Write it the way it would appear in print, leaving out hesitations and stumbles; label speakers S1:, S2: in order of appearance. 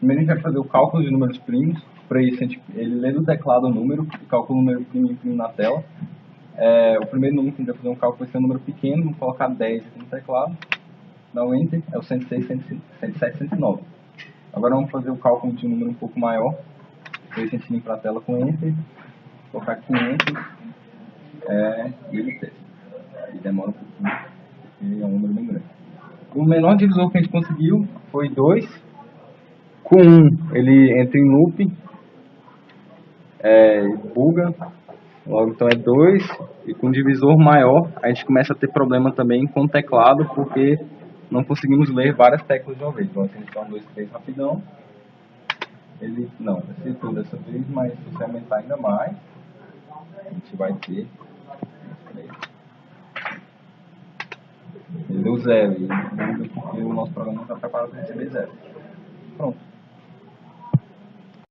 S1: Primeiro a gente vai fazer o cálculo de números primos. Para isso, ele lê do teclado o número e calcula o número primo e imprime na tela. O primeiro número que a gente vai fazer um cálculo vai ser um número pequeno, vamos colocar 10 aqui no teclado. Dá um Enter, é o 106, 107, 109. Agora vamos fazer o cálculo de um número um pouco maior. Para isso a gente limpa a tela com Enter, colocar 500 e ele testa. E demora um pouquinho, porque é um número bem grande. O menor divisor que a gente conseguiu foi 2. Com 1 ele entra em loop, buga, logo então é 2. E com um divisor maior a gente começa a ter problema também com o teclado, porque não conseguimos ler várias teclas de uma vez. Então, se a gente dá 1, 2, 3 rapidão, ele não acertou dessa vez, mas se você aumentar ainda mais, a gente vai ter. Ele deu 0, e ele buga porque o nosso programa não está preparado para receber 0. Pronto.